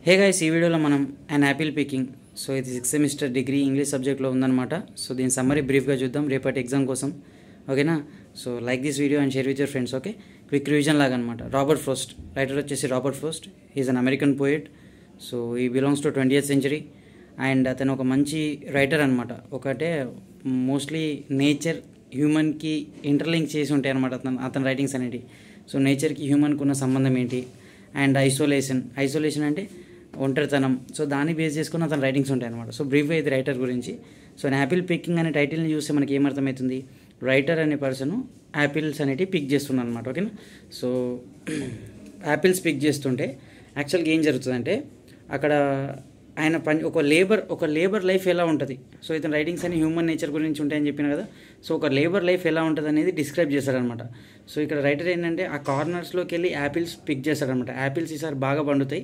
Hey guys, ఈ వీడియోలో మనం అన్ యాపిల్ పికింగ్. సో ఇది 6th సెమిస్టర్ డిగ్రీ ఇంగ్లీష్ సబ్జెక్ట్లో ఉందన్నమాట. సో దీని సమ్మరీ బ్రీఫ్గా చూద్దాం రేపటి ఎగ్జామ్ కోసం, ఓకేనా? So like this video and share with your friends, okay? Quick revision లాగా అనమాట. రాబర్ట్ ఫ్రోస్ట్, రైటర్ వచ్చేసి Robert Frost. Is an American poet. So he belongs to 20th century and అతను ఒక మంచి రైటర్ అనమాట. ఒకటే మోస్ట్లీ నేచర్ హ్యూమన్కి ఇంటర్లింక్ చేసి ఉంటాయి అనమాట అతని రైటింగ్స్ అనేవి. సో నేచర్కి హ్యూమన్కి ఉన్న సంబంధం ఏంటి, అండ్ ఐసోలేషన్ అంటే ఒంటరితనం. సో దాన్ని బేస్ చేసుకుని అతని రైటింగ్స్ ఉంటాయి అనమాట. సో బ్రీఫ్గా ఇది రైటర్ గురించి. సో యాపిల్ పికింగ్ అనే టైటిల్ని చూస్తే మనకి ఏమర్థమవుతుంది, రైటర్ అనే పర్సన్ యాపిల్స్ అనేటివి పిక్ చేస్తున్నాను అనమాట, ఓకేనా? సో యాపిల్స్ పిక్ చేస్తుంటే యాక్చువల్గా ఏం జరుగుతుందంటే అక్కడ ఆయన ఒక లేబర్ లైఫ్ ఎలా ఉంటుంది. సో ఇతని రైటింగ్స్ అని హ్యూమన్ నేచర్ గురించి ఉంటాయని చెప్పిన కదా. సో ఒక లేబర్ లైఫ్ ఎలా ఉంటుంది అనేది డిస్క్రైబ్ చేశారనమాట. సో ఇక్కడ రైటర్ ఏంటంటే ఆ కార్నర్స్లోకి వెళ్ళి యాపిల్స్ పిక్ చేశారనమాట. యాపిల్స్ ఈసారి బాగా పండుతాయి.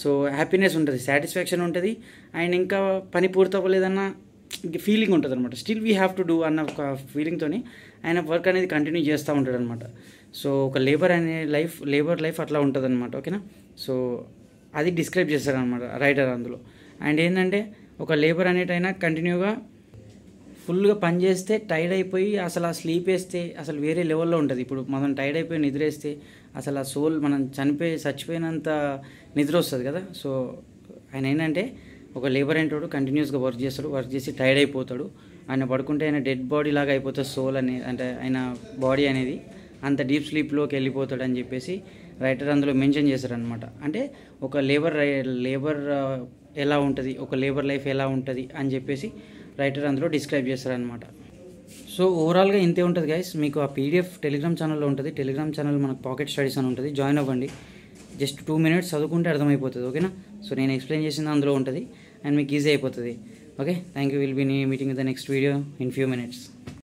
సో హ్యాపీనెస్ ఉంటుంది, సాటిస్ఫాక్షన్ ఉంటుంది, అండ్ ఇంకా పని పూర్తవ్వలేదన్న ఫీలింగ్ ఉంటుంది అనమాట. Still we have to do అన్న ఒక ఫీలింగ్తో ఆయన వర్క్ అనేది కంటిన్యూ చేస్తూ ఉంటాడు అనమాట. సో ఒక లేబర్ లైఫ్ అట్లా ఉంటుంది అనమాట, ఓకేనా? సో అది డిస్క్రైబ్ చేస్తారనమాట రైటర్ అందులో. అండ్ ఏంటంటే ఒక లేబర్ అనేటైనా కంటిన్యూగా ఫుల్గా పని చేస్తే టైర్డ్ అయిపోయి అసలు ఆ స్లీప్ వేస్తే అసలు వేరే లెవెల్లో ఉంటుంది. ఇప్పుడు మనం టైర్డ్ అయిపోయి నిద్రేస్తే అసలు ఆ సోల్ మనం చచ్చిపోయినంత నిద్ర వస్తుంది కదా. సో ఆయన ఏంటంటే ఒక లేబర్ ఏంటోడు కంటిన్యూస్గా వర్క్ చేసి టైర్డ్ అయిపోతాడు. ఆయన పడుకుంటే ఆయన డెడ్ బాడీ లాగా అయిపోతుంది సోల్ అనేది, అంటే ఆయన బాడీ అనేది అంత డీప్ స్లీప్లోకి వెళ్ళిపోతాడు అని చెప్పేసి రైటర్ అందులో మెన్షన్ చేశారనమాట. అంటే ఒక లేబర్ ఎలా ఉంటుంది, ఒక లేబర్ లైఫ్ ఎలా ఉంటుంది అని చెప్పేసి రైటర్ అందులో డిస్క్రైబ్ చేస్తారనమాట. సో ఓవరాల్గా ఇంతే ఉంటుంది గైస్. మీకు ఆ పీడిఎఫ్ టెలిగ్రామ్ ఛానల్లో ఉంటుంది. టెలిగ్రామ్ ఛానల్ మనకు పాకెట్ స్టడీస్ అని ఉంటుంది, జాయిన్ అవ్వండి. జస్ట్ 2 minutes చదువుకుంటే అర్థమైపోతుంది, ఓకేనా? సో నేను ఎక్స్ప్లెయిన్ చేసింది అందులో ఉంటుంది అండ్ మీకు ఈజీ అయిపోతుంది, okay? Thank you. Will be meeting with the next video in few minutes.